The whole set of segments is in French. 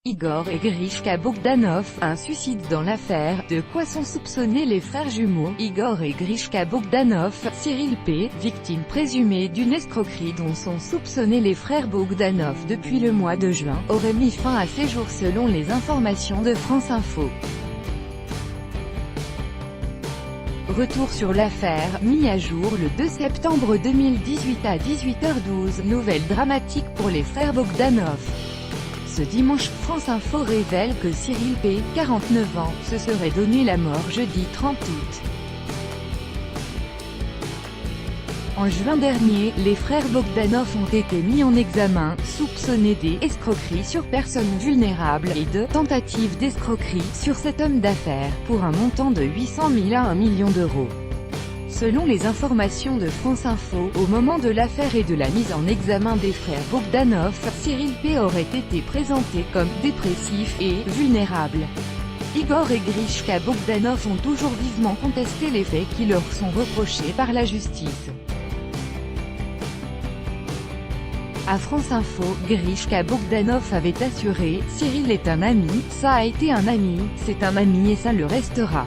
Igor et Grishka Bogdanov, un suicide dans l'affaire. De quoi sont soupçonnés les frères jumeaux Igor et Grishka Bogdanov? Cyril P., victime présumée d'une escroquerie dont sont soupçonnés les frères Bogdanov depuis le mois de juin, aurait mis fin à ses jours selon les informations de France Info. Retour sur l'affaire, mis à jour le 2 septembre 2018 à 18h12, nouvelle dramatique pour les frères Bogdanov. Ce dimanche, France Info révèle que Cyril P., 49 ans, se serait donné la mort jeudi 30 août. En juin dernier, les frères Bogdanov ont été mis en examen, soupçonnés d'escroquerie sur personnes vulnérables et de tentative d'escroquerie sur cet homme d'affaires, pour un montant de 800 000 à 1 million d'euros. Selon les informations de France Info, au moment de l'affaire et de la mise en examen des frères Bogdanov, Cyril P. aurait été présenté comme dépressif et vulnérable. Igor et Grishka Bogdanov ont toujours vivement contesté les faits qui leur sont reprochés par la justice. À France Info, Grishka Bogdanov avait assuré « Cyril est un ami, ça a été un ami, c'est un ami et ça le restera ».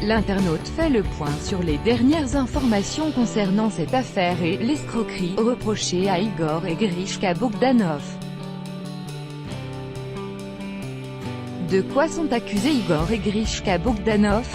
L'internaute fait le point sur les dernières informations concernant cette affaire et l'escroquerie reprochée à Igor et Grishka Bogdanov. De quoi sont accusés Igor et Grishka Bogdanov?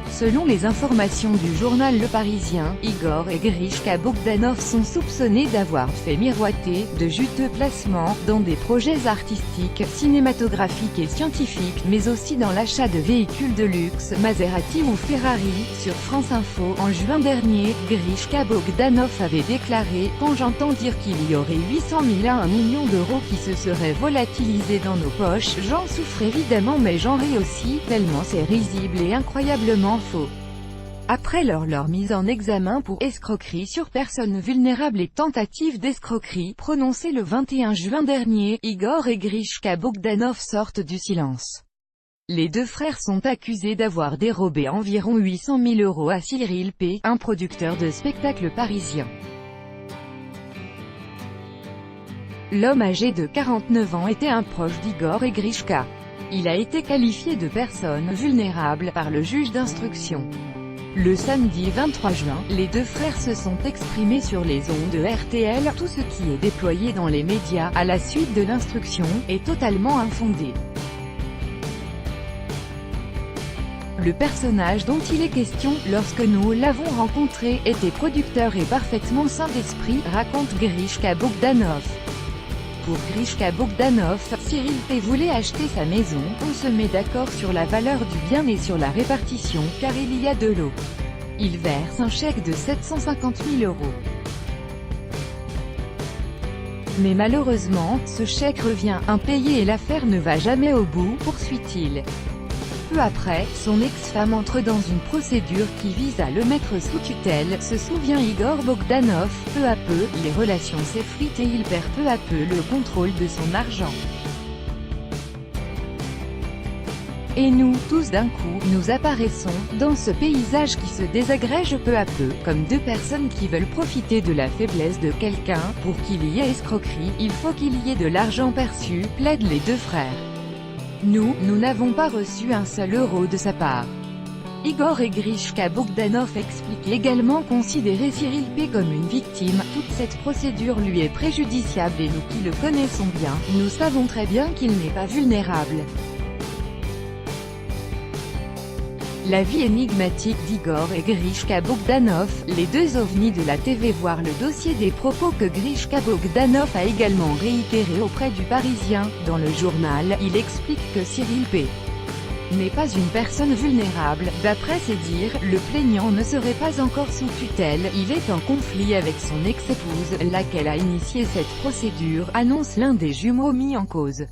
Selon les informations du journal Le Parisien, Igor et Grishka Bogdanov sont soupçonnés d'avoir fait miroiter de juteux placements dans des projets artistiques, cinématographiques et scientifiques, mais aussi dans l'achat de véhicules de luxe, Maserati ou Ferrari. Sur France Info, en juin dernier, Grishka Bogdanov avait déclaré « Quand j'entends dire qu'il y aurait 800 000 à 1 million d'euros qui se seraient volatilisés dans nos poches, j'en souffre évidemment mais j'en ris aussi, tellement c'est risible et incroyablement faux. » Après leur mise en examen pour escroquerie sur personnes vulnérables et tentative d'escroquerie, prononcée le 21 juin dernier, Igor et Grishka Bogdanov sortent du silence. Les deux frères sont accusés d'avoir dérobé environ 800 000 euros à Cyril P., un producteur de spectacles parisien. L'homme âgé de 49 ans était un proche d'Igor et Grishka. Il a été qualifié de personne vulnérable par le juge d'instruction. Le samedi 23 juin, les deux frères se sont exprimés sur les ondes de RTL. Tout ce qui est déployé dans les médias, à la suite de l'instruction, est totalement infondé. Le personnage dont il est question, lorsque nous l'avons rencontré, était producteur et parfaitement sain d'esprit, raconte Grishka Bogdanov. Pour Grishka Bogdanov, Cyril P. voulait acheter sa maison, on se met d'accord sur la valeur du bien et sur la répartition, car il y a de l'eau. Il verse un chèque de 750 000 euros. Mais malheureusement, ce chèque revient impayé et l'affaire ne va jamais au bout, poursuit-il. Peu après, son ex-femme entre dans une procédure qui vise à le mettre sous tutelle, se souvient Igor Bogdanov. Peu à peu, les relations s'effritent et il perd peu à peu le contrôle de son argent. Et nous, tous d'un coup, nous apparaissons, dans ce paysage qui se désagrège peu à peu, comme deux personnes qui veulent profiter de la faiblesse de quelqu'un. Pour qu'il y ait escroquerie, il faut qu'il y ait de l'argent perçu, plaident les deux frères. Nous n'avons pas reçu un seul euro de sa part. Igor et Grishka Bogdanov expliquent également considérer Cyril P. comme une victime. Toute cette procédure lui est préjudiciable et nous qui le connaissons bien, nous savons très bien qu'il n'est pas vulnérable. La vie énigmatique d'Igor et Grishka Bogdanov, les deux ovnis de la TV. Voir le dossier des propos que Grishka Bogdanov a également réitéré auprès du Parisien. Dans le journal, il explique que Cyril P. n'est pas une personne vulnérable. D'après ses dires, le plaignant ne serait pas encore sous tutelle, il est en conflit avec son ex-épouse, laquelle a initié cette procédure, annonce l'un des jumeaux mis en cause.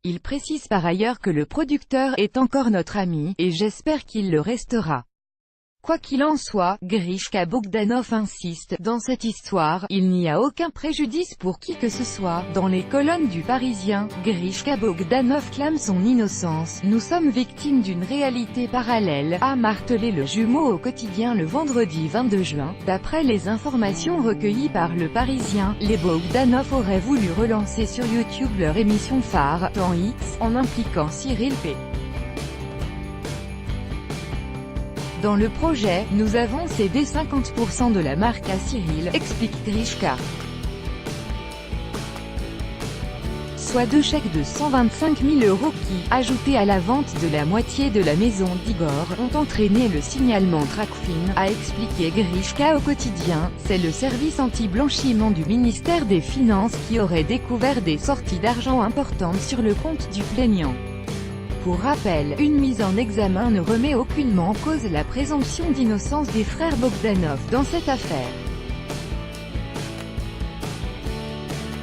Il précise par ailleurs que le producteur est encore notre ami, et j'espère qu'il le restera. Quoi qu'il en soit, Grishka Bogdanov insiste, dans cette histoire, il n'y a aucun préjudice pour qui que ce soit. Dans les colonnes du Parisien, Grishka Bogdanov clame son innocence. Nous sommes victimes d'une réalité parallèle, a martelé le jumeau au quotidien le vendredi 22 juin. D'après les informations recueillies par le Parisien, les Bogdanov auraient voulu relancer sur YouTube leur émission phare, Temps X, en impliquant Cyril P. Dans le projet, nous avons cédé 50% de la marque à Cyril, explique Grishka. Soit 2 chèques de 125 000 € qui, ajoutés à la vente de la moitié de la maison d'Igor, ont entraîné le signalement Tracfin, a expliqué Grishka au quotidien. C'est le service anti-blanchiment du ministère des Finances qui aurait découvert des sorties d'argent importantes sur le compte du plaignant. Pour rappel, une mise en examen ne remet aucunement en cause la présomption d'innocence des frères Bogdanov dans cette affaire.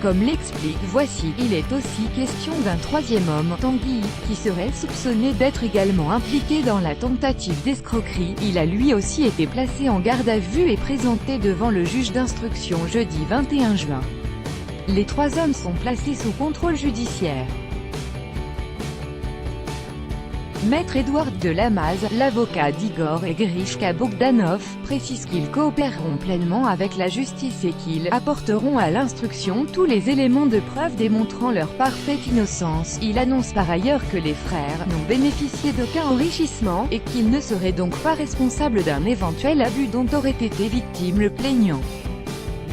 Comme l'explique Voici, il est aussi question d'un troisième homme, Tanguy, qui serait soupçonné d'être également impliqué dans la tentative d'escroquerie. Il a lui aussi été placé en garde à vue et présenté devant le juge d'instruction jeudi 21 juin. Les 3 hommes sont placés sous contrôle judiciaire. Maître Édouard de Lamaze, l'avocat d'Igor et Grishka Bogdanov, précise qu'ils coopéreront pleinement avec la justice et qu'ils apporteront à l'instruction tous les éléments de preuve démontrant leur parfaite innocence. Il annonce par ailleurs que les frères n'ont bénéficié d'aucun enrichissement, et qu'ils ne seraient donc pas responsables d'un éventuel abus dont aurait été victime le plaignant.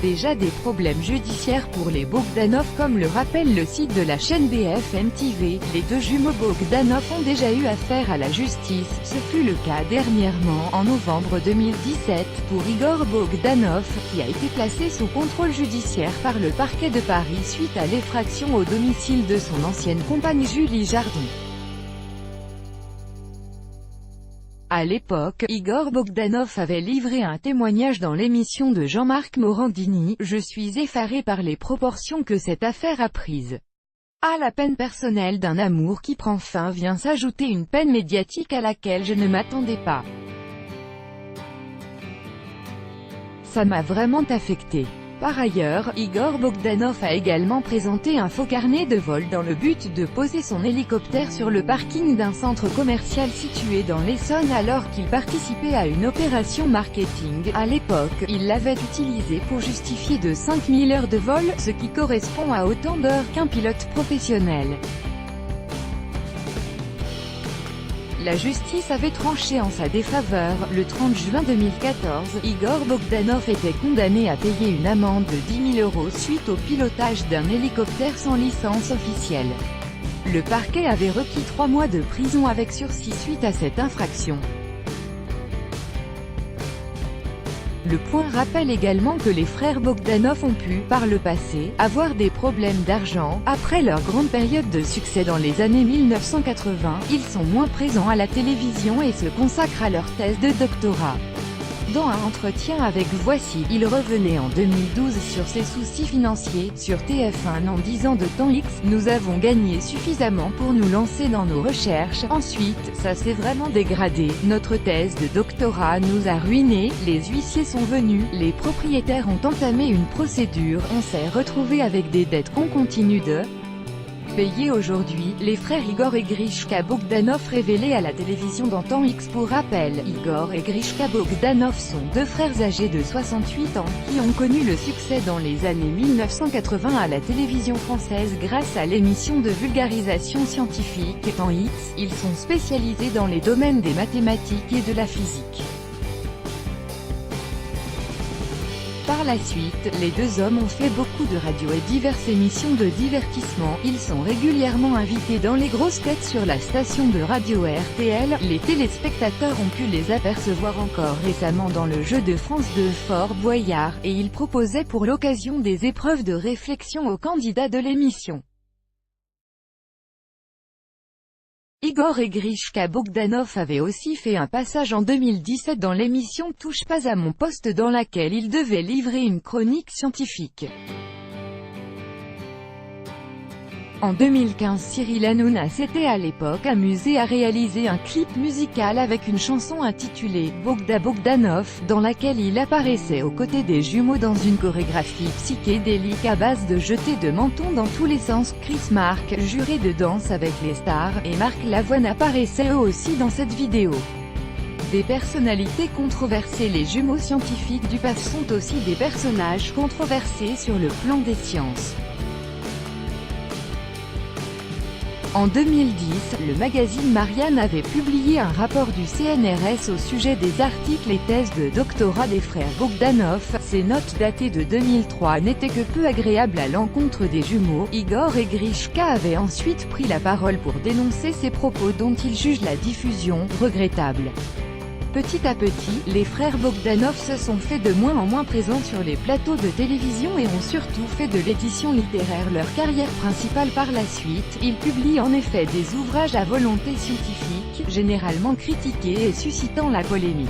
Déjà des problèmes judiciaires pour les Bogdanov comme le rappelle le site de la chaîne BFM TV. Les 2 jumeaux Bogdanov ont déjà eu affaire à la justice. Ce fut le cas dernièrement, en novembre 2017, pour Igor Bogdanov, qui a été placé sous contrôle judiciaire par le parquet de Paris suite à l'effraction au domicile de son ancienne compagne Julie Jardon. À l'époque, Igor Bogdanov avait livré un témoignage dans l'émission de Jean-Marc Morandini. Je suis effaré par les proportions que cette affaire a prises. À la peine personnelle d'un amour qui prend fin vient s'ajouter une peine médiatique à laquelle je ne m'attendais pas. Ça m'a vraiment affecté. Par ailleurs, Igor Bogdanov a également présenté un faux carnet de vol dans le but de poser son hélicoptère sur le parking d'un centre commercial situé dans l'Essonne alors qu'il participait à une opération marketing. À l'époque, il l'avait utilisé pour justifier de 5000 heures de vol, ce qui correspond à autant d'heures qu'un pilote professionnel. La justice avait tranché en sa défaveur. Le 30 juin 2014, Igor Bogdanov était condamné à payer une amende de 10 000 € suite au pilotage d'un hélicoptère sans licence officielle. Le parquet avait requis 3 mois de prison avec sursis suite à cette infraction. Le Point rappelle également que les frères Bogdanov ont pu, par le passé, avoir des problèmes d'argent. Après leur grande période de succès dans les années 1980, ils sont moins présents à la télévision et se consacrent à leur thèse de doctorat. Dans un entretien avec Voici, il revenait en 2012 sur ses soucis financiers. Sur TF1 en 10 ans de Temps X, nous avons gagné suffisamment pour nous lancer dans nos recherches. Ensuite, ça s'est vraiment dégradé. Notre thèse de doctorat nous a ruinés, les huissiers sont venus, les propriétaires ont entamé une procédure, on s'est retrouvés avec des dettes qu'on continue de payer aujourd'hui. Les frères Igor et Grishka Bogdanov révélés à la télévision dans Temps X. Pour rappel, Igor et Grishka Bogdanov sont 2 frères âgés de 68 ans, qui ont connu le succès dans les années 1980 à la télévision française grâce à l'émission de vulgarisation scientifique Temps X. Ils sont spécialisés dans les domaines des mathématiques et de la physique. Par la suite, les 2 hommes ont fait beaucoup de radio et diverses émissions de divertissement. Ils sont régulièrement invités dans les grosses têtes sur la station de radio RTL. Les téléspectateurs ont pu les apercevoir encore récemment dans le jeu de France 2 Fort Boyard, et ils proposaient pour l'occasion des épreuves de réflexion aux candidats de l'émission. Igor et Grishka Bogdanov avaient aussi fait un passage en 2017 dans l'émission Touche pas à mon poste dans laquelle ils devaient livrer une chronique scientifique. En 2015, Cyril Hanouna s'était à l'époque amusé à réaliser un clip musical avec une chanson intitulée « Bogda Bogdanov » dans laquelle il apparaissait aux côtés des jumeaux dans une chorégraphie psychédélique à base de jetés de menton dans tous les sens. Chris Mark, juré de Danse avec les stars, et Marc Lavoine apparaissaient eux aussi dans cette vidéo. Des personnalités controversées. Les jumeaux scientifiques du PAF sont aussi des personnages controversés sur le plan des sciences. En 2010, le magazine Marianne avait publié un rapport du CNRS au sujet des articles et thèses de doctorat des frères Bogdanov. Ces notes datées de 2003 n'étaient que peu agréables à l'encontre des jumeaux. Igor et Grishka avaient ensuite pris la parole pour dénoncer ces propos dont ils jugent la diffusion regrettable. Petit à petit, les frères Bogdanov se sont fait de moins en moins présents sur les plateaux de télévision et ont surtout fait de l'édition littéraire leur carrière principale par la suite. Ils publient en effet des ouvrages à volonté scientifique, généralement critiqués et suscitant la polémique.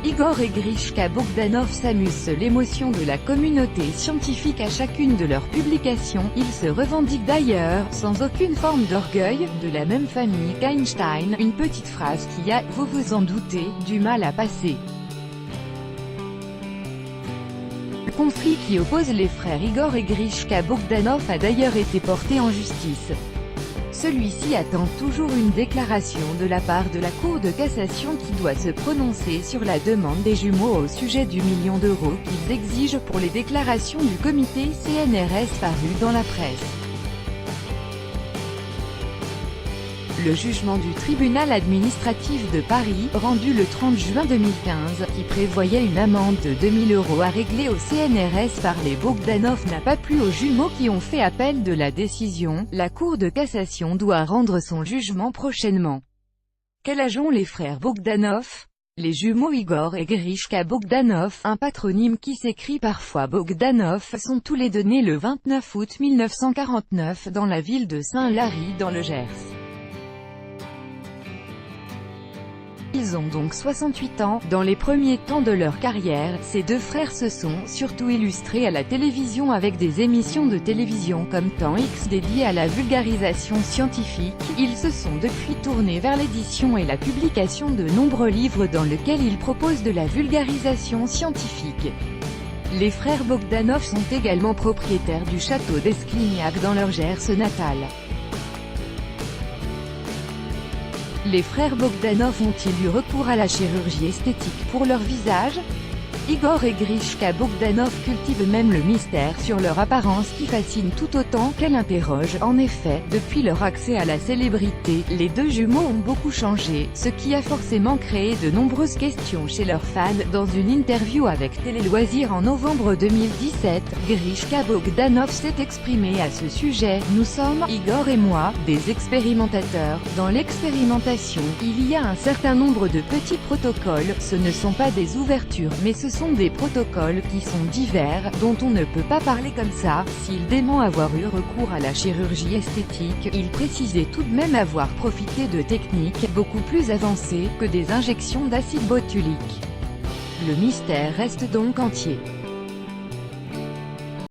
Igor et Grishka Bogdanov s'amusent. L'émotion de la communauté scientifique à chacune de leurs publications. Ils se revendiquent d'ailleurs, sans aucune forme d'orgueil, de la même famille qu'Einstein. Une petite phrase qui a, vous vous en doutez, du mal à passer. Le conflit qui oppose les frères Igor et Grishka Bogdanov a d'ailleurs été porté en justice. Celui-ci attend toujours une déclaration de la part de la Cour de cassation qui doit se prononcer sur la demande des jumeaux au sujet du million d'euros qu'ils exigent pour les déclarations du comité CNRS parues dans la presse. Le jugement du tribunal administratif de Paris, rendu le 30 juin 2015, qui prévoyait une amende de 2 000 € à régler au CNRS par les Bogdanov n'a pas plu aux jumeaux qui ont fait appel de la décision. La Cour de cassation doit rendre son jugement prochainement. Quel âge ont les frères Bogdanov? Les jumeaux Igor et Grishka Bogdanov, un patronyme qui s'écrit parfois Bogdanov, sont tous les deux nés le 29 août 1949 dans la ville de Saint-Lary dans le Gers. Ils ont donc 68 ans. Dans les premiers temps de leur carrière, ces deux frères se sont surtout illustrés à la télévision avec des émissions de télévision comme Temps X dédiées à la vulgarisation scientifique. Ils se sont depuis tournés vers l'édition et la publication de nombreux livres dans lesquels ils proposent de la vulgarisation scientifique. Les frères Bogdanov sont également propriétaires du château d'Esclignac dans leur Gers natal. Les frères Bogdanov ont-ils eu recours à la chirurgie esthétique pour leur visage? Igor et Grishka Bogdanov cultivent même le mystère sur leur apparence qui fascine tout autant qu'elle interroge. En effet, depuis leur accès à la célébrité, les deux jumeaux ont beaucoup changé, ce qui a forcément créé de nombreuses questions chez leurs fans. Dans une interview avec Télé Loisirs en novembre 2017, Grishka Bogdanov s'est exprimé à ce sujet. Nous sommes, Igor et moi, des expérimentateurs. Dans l'expérimentation, il y a un certain nombre de petits protocoles. Ce ne sont pas des ouvertures, mais ce sont des protocoles qui sont divers, dont on ne peut pas parler comme ça. S'il dément avoir eu recours à la chirurgie esthétique, il précisait tout de même avoir profité de techniques beaucoup plus avancées que des injections d'acide botulique. Le mystère reste donc entier.